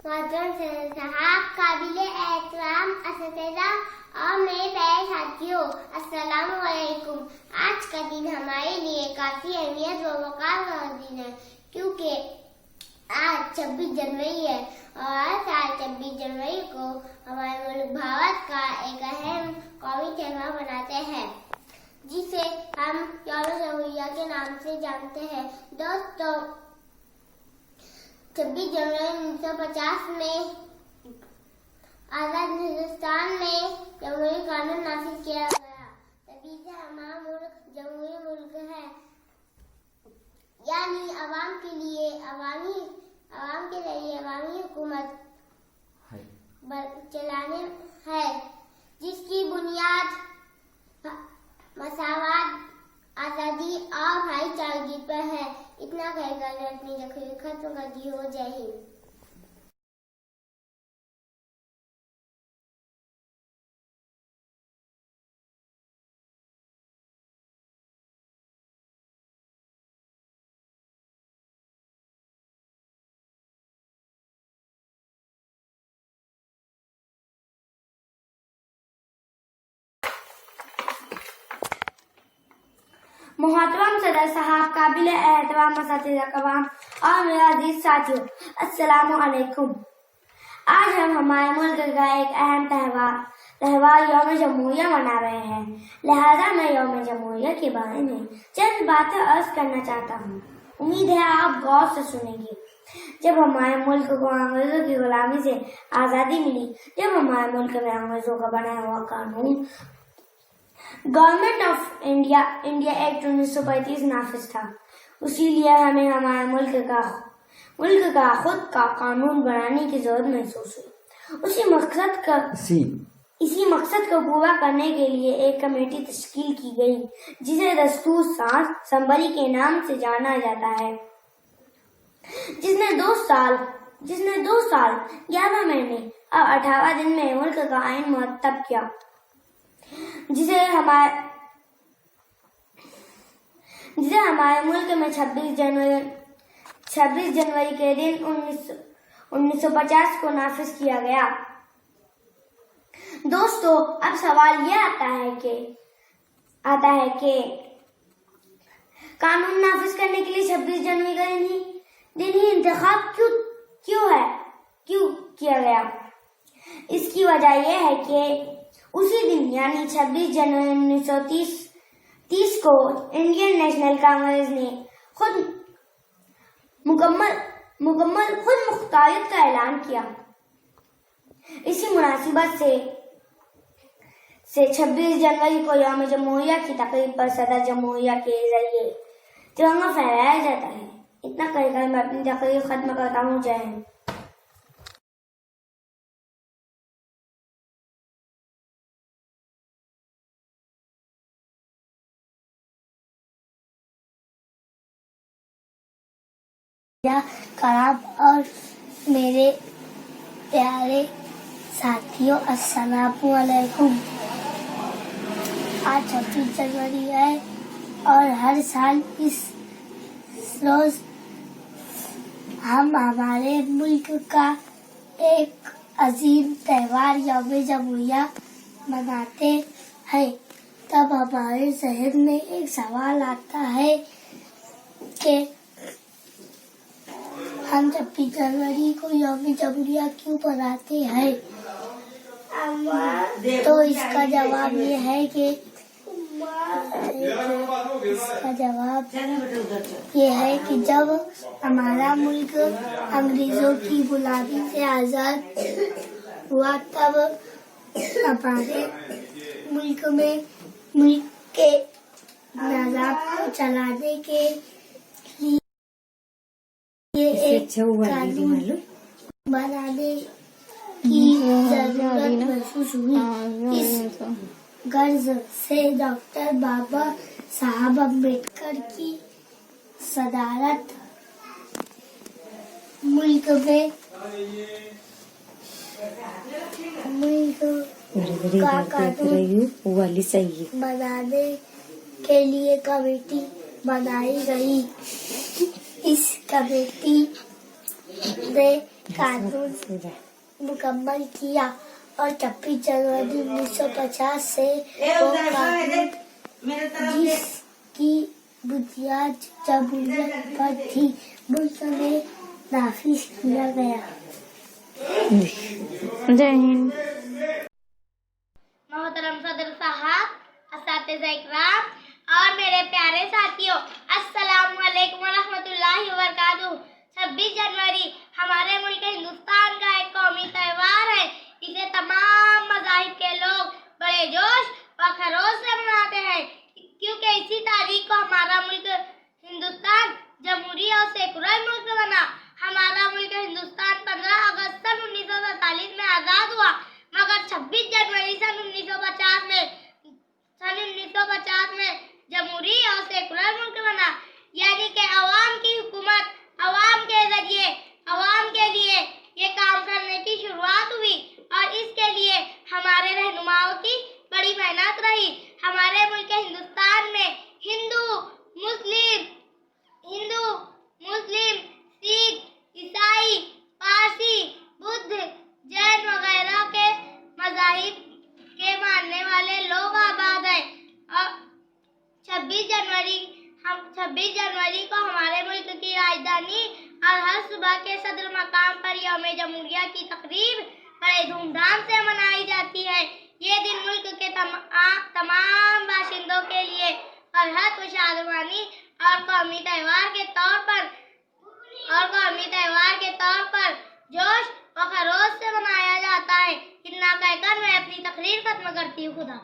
मोहतरम सदर साहब, काबिल एहतराम असतिज़ा और मेरे प्यारे साथियों, अस्सलाम वालेकुम। आज का दिन हमारे लिए काफी अहमियत व वक़ार का दिन है, क्योंकि आज 26 जनवरी है और हर साल 26 जनवरी को हमारे मुल्क भारत का एक अहम कौमी त्योहार मनाते हैं, जिसे हम यौम जमहूरिया के नाम से जानते हैं। दोस्तों, 26 जनवरी 1950 में आजाद हिंदुस्तान में जमहूरी कानून नाफिज किया गया। तभी से हमारा मुल्क जमहूरी मुल्क है, यानी अवाम के लिए अवामी हुकूमत चलाने है, जिसकी बुनियाद मसावत, आजादी और भाईचारगी पर है। इतना कहकर मैं अपनी तकरीर खत्म करती हूँ। जय हिंद। मोहतरम सदर साहब, काबिल एहतराम असतिज़ा करवाम और मेरे अजीज साथियों, अस्सलाम वालेकुम। आज हम हमारे मुल्क का एक अहम त्योहार यौम जमहूरिया मना रहे हैं। लिहाजा मैं यौम जमहूरिया के बारे में चंद बातें अर्ज करना चाहता हूँ। उम्मीद है आप गौर से सुनेंगे। जब हमारे मुल्क को अंग्रेजों की गुलामी से आज़ादी मिली, जब हमारे मुल्क में अंग्रेजों का बनाया हुआ कानून गवर्नमेंट ऑफ इंडिया एक्ट 1935 नाफिज था, इसीलिए हमें हमारे मुल्क का खुद का कानून बनाने की जरूरत महसूस हुई। इसी मकसद को पूरा करने के लिए एक कमेटी तश्कील की गई, जिसे दस्तूर साज़ असम्बली के नाम से जाना जाता है, जिसने 2 साल 11 महीने और 18 दिन में मुल्क का आइन मुरतब किया, जिसे हमारे मुल्क में 26 जनवरी के दिन 1950 को नाफिज किया गया। दोस्तों, अब सवाल यह आता है कि कानून नाफिज करने के लिए 26 जनवरी का दिन ही इंतखाब क्यों किया गया? इसकी वजह यह है कि उसी दिन यानी 26 जनवरी 1930 को इंडियन नेशनल कांग्रेस ने खुद मुख्तारियत का ऐलान किया। इसी मुनासिबत से 26 जनवरी को यौम जमहूरिया की तकरीब पर सदर जमहूरिया के जरिए तिरंगा फहराया जाता है। इतना कहकर मैं अपनी तकरीर खत्म करता हूँ। जय हिंद। कराम और मेरे प्यारे साथियों, अस्सलामु अलैकुम। आज 26 जनवरी है और हर साल इस रोज हम हमारे मुल्क का एक अजीम त्योहार यौम जमहूरिया मनाते हैं। तब हमारे जहन में एक सवाल आता है कि हम 26 जनवरी को यौम जमहूरिया क्यों मनाते हैं? तो इसका जवाब ये है कि जब हमारा मुल्क अंग्रेजों की गुलामी से आजाद हुआ, तब हमारे मुल्क के निज़ाम को चलाने के लिए एक कानून बनाने की जरूरत महसूस हुई। इस गर्ज से डॉक्टर बाबा साहब अम्बेडकर की सदारत मुल्क का कानून बनाने के लिए कमेटी बनाई गई। इस कमेटी ने कानून मुकम्मल किया और 26 जनवरी 1950 से वो कानून जिसकी बुनियाद जमहूरियत पर थी मुल्क में नाफिज किया गया। जय हिंद। मोहतरम सदर साहब, असातिज़ा इकराम और मेरे प्यारे साथियों, अस्सलामु अलैकुम व रहमतुल्लाहि व बरकातुहू। 26 जनवरी हमारे मुल्क हिंदुस्तान का एक कौमी त्योहार है। इसे तमाम मज़ाहिब के लोग बड़े जोश व खरोश से मनाते हैं, क्योंकि इसी तारीख को हमारा मुल्क हिंदुस्तान जमहूरी और सेकुलर मुल्क बना। हमारा मुल्क हिंदुस्तान 15 अगस्त सन 1947 में आज़ाद हुआ, मगर 26 जनवरी सन 1950 में जमहूरी और सेकुलर मुल्क बना। यानी कि अवाम की हुकूमत, अवाम के जरिए, अवाम के लिए ये काम करने की शुरुआत हुई और इसके लिए हमारे रहनुमाओं की बड़ी मेहनत रही। हमारे मुल्क हिंदुस्तान में हिंदू, मुस्लिम, सिख, ईसाई, पारसी, बुद्ध, जैन वगैरह के मज़ाहिब के मानने वाले लोग आबाद हैं। और 26 जनवरी को हमारे मुल्क की राजधानी और हर सुबह के सदर मकाम पर यौम जमहूरिया की तकरीब बड़े धूमधाम से मनाई जाती है। ये दिन मुल्क के तमाम बाशिंदों के लिए फरहत व शादमानी और कौमी त्योहार के तौर पर जोश व खरोश से मनाया जाता है। इतना कहकर मैं अपनी तकरीर खत्म करती हूँ। खुदा।